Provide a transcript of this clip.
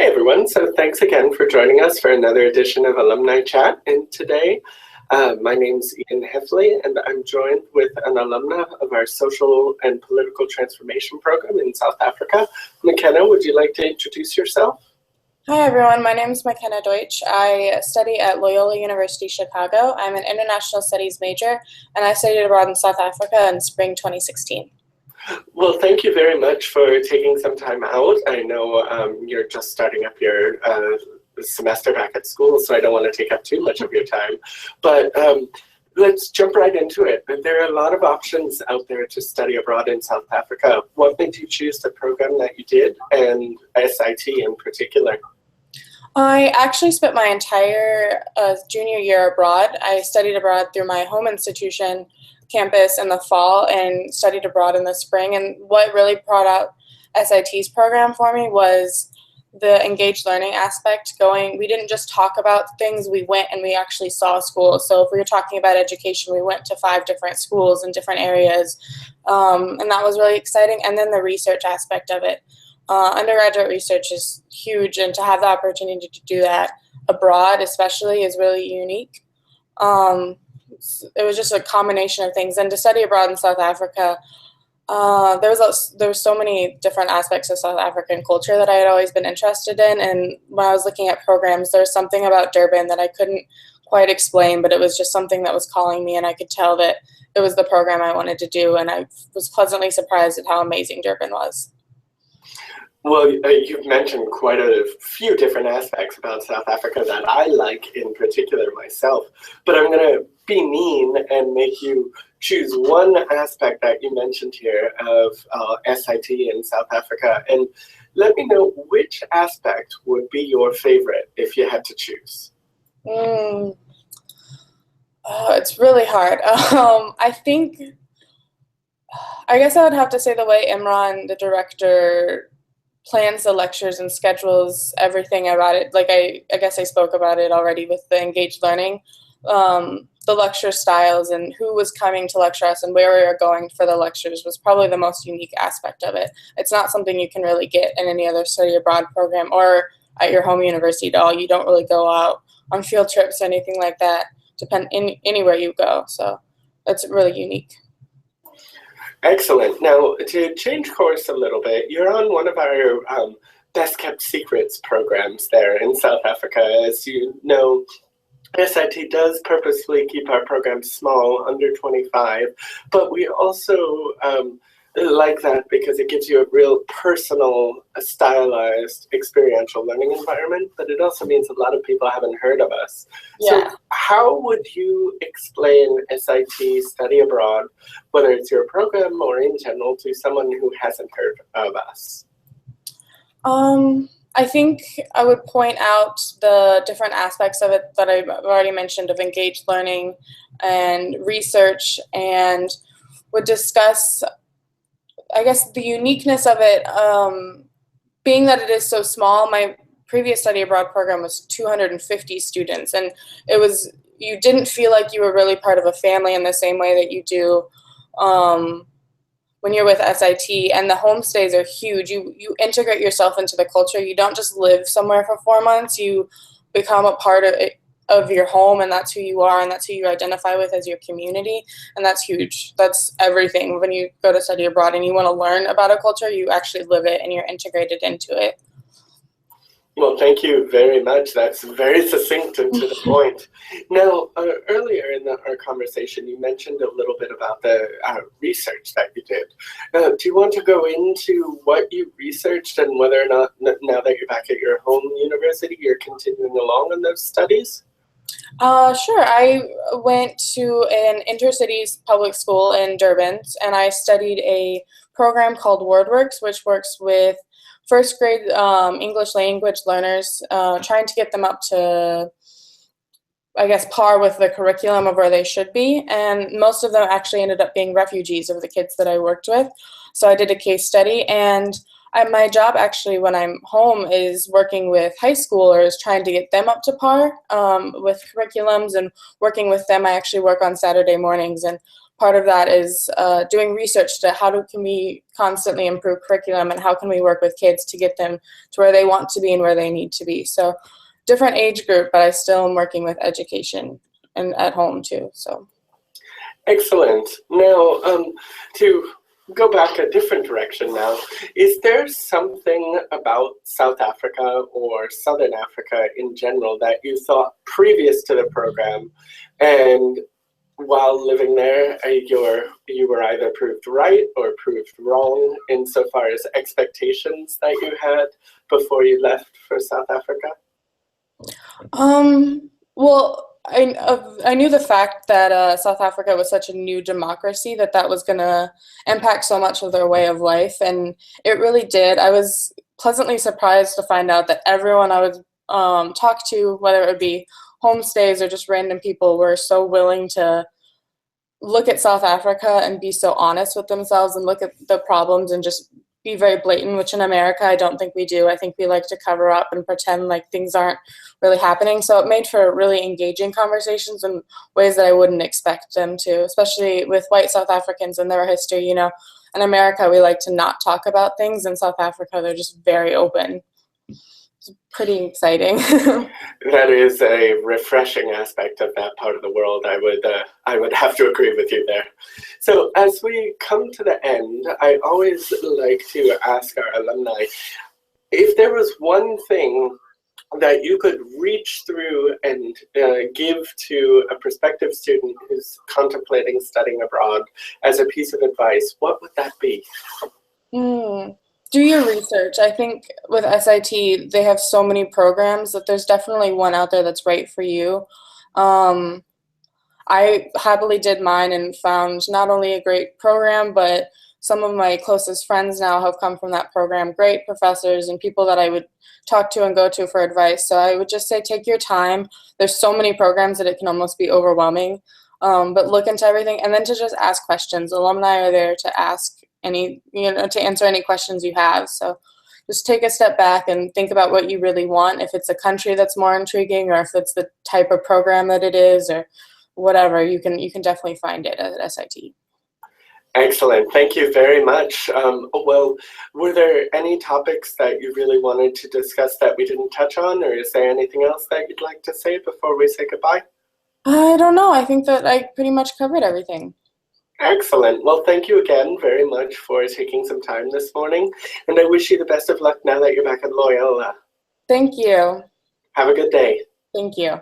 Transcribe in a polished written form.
everyone. So thanks again for joining us for another edition of Alumni Chat. And today, my name's Ian Hefele, and I'm joined with an alumna of our Social and Political Transformation Program in South Africa. McKenna, would you like to introduce yourself? Hi everyone, my name is McKenna Deutsch. I study at Loyola University Chicago. I'm an international studies major, and I studied abroad in South Africa in spring 2016. Well, thank you very much for taking some time out. I know you're just starting up your semester back at school, so I don't want to take up too much of your time. But let's jump right into it. There are a lot of options out there to study abroad in South Africa. What made you choose the program that you did, and SIT in particular? I actually spent my entire junior year abroad. I studied abroad through my home institution campus in the fall and studied abroad in the spring. And what really brought out SIT's program for me was the engaged learning aspect. We didn't just talk about things, we went and we actually saw schools. So if we were talking about education, we went to 5 different schools in different areas. And that was really exciting. And then the research aspect of it. Undergraduate research is huge, and to have the opportunity to do that abroad especially is really unique. It was just a combination of things. And to study abroad in South Africa, there was so many different aspects of South African culture that I had always been interested in. And when I was looking at programs, there was something about Durban that I couldn't quite explain, but it was just something that was calling me, and I could tell that it was the program I wanted to do. And I was pleasantly surprised at how amazing Durban was. Well, you've mentioned quite a few different aspects about South Africa that I like in particular myself, but I'm going to be mean and make you choose one aspect that you mentioned here of SIT in South Africa, and let me know which aspect would be your favorite if you had to choose. It's really hard. I guess I would have to say the way Imran, the director, plans the lectures and schedules everything about it. Like I guess I spoke about it already with the engaged learning. The lecture styles and who was coming to lecture us and where we were going for the lectures was probably the most unique aspect of it. It's not something you can really get in any other study abroad program or at your home university at all. You don't really go out on field trips or anything like that, anywhere you go. So that's really unique. Excellent. Now, to change course a little bit, you're on one of our best kept secrets programs there in South Africa. As you know, SIT does purposefully keep our programs small, under 25, but we also like that because it gives you a real personal, stylized, experiential learning environment, but it also means a lot of people haven't heard of us. Yeah. So how would you explain SIT study abroad, whether it's your program or in general, to someone who hasn't heard of us? I think I would point out the different aspects of it that I've already mentioned of engaged learning and research, and would discuss, I guess, the uniqueness of it, being that it is so small. My previous study abroad program was 250 students, and you didn't feel like you were really part of a family in the same way that you do when you're with SIT. And the homestays are huge. You integrate yourself into the culture. You don't just live somewhere for 4 months. You become a part of your home, and that's who you are, and that's who you identify with as your community, and that's huge. That's everything. When you go to study abroad and you want to learn about a culture, you actually live it and you're integrated into it. Well, thank you very much. That's very succinct and to the point. Now, earlier in our conversation, you mentioned a little bit about the research that you did. Do you want to go into what you researched and whether or not, now that you're back at your home university, you're continuing along in those studies? Sure. I went to an intercities public school in Durban, and I studied a program called WordWorks, which works with first grade English language learners, trying to get them up to, I guess, par with the curriculum of where they should be. And most of them actually ended up being refugees of the kids that I worked with. So I did a case study, and my job actually when I'm home is working with high schoolers, trying to get them up to par with curriculums and working with them. I actually work on Saturday mornings, and part of that is doing research to can we constantly improve curriculum, and how can we work with kids to get them to where they want to be and where they need to be. So different age group, but I still am working with education and at home too. So excellent. Now, to go back a different direction now, is there something about South Africa or Southern Africa in general that you thought previous to the program, and while living there, you were either proved right or proved wrong insofar as expectations that you had before you left for South Africa? Well, I knew the fact that South Africa was such a new democracy that was going to impact so much of their way of life, and it really did. I was pleasantly surprised to find out that everyone I would talk to, whether it would be homestays or just random people, were so willing to look at South Africa and be so honest with themselves and look at the problems and just be very blatant, which in America I don't think we do. I think we like to cover up and pretend like things aren't really happening. So it made for really engaging conversations in ways that I wouldn't expect them to, especially with white South Africans and their history. In America we like to not talk about things. In South Africa they're just very open. It's pretty exciting. That is a refreshing aspect of that part of the world. I would have to agree with you there. So as we come to the end, I always like to ask our alumni, if there was one thing that you could reach through and give to a prospective student who's contemplating studying abroad as a piece of advice, what would that be? Do your research. I think with SIT, they have so many programs that there's definitely one out there that's right for you. I happily did mine and found not only a great program, but some of my closest friends now have come from that program, great professors and people that I would talk to and go to for advice. So I would just say take your time. There's so many programs that it can almost be overwhelming, but look into everything and then to just ask questions. Alumni are there to ask to answer any questions you have. So just take a step back and think about what you really want. If it's a country that's more intriguing, or if it's the type of program that it is, or whatever, you can definitely find it at SIT. Excellent. Thank you very much. Well, were there any topics that you really wanted to discuss that we didn't touch on, or is there anything else that you'd like to say before we say goodbye? I don't know. I think that I pretty much covered everything. Excellent. Well, thank you again very much for taking some time this morning, and I wish you the best of luck now that you're back at Loyola. Thank you. Have a good day. Thank you.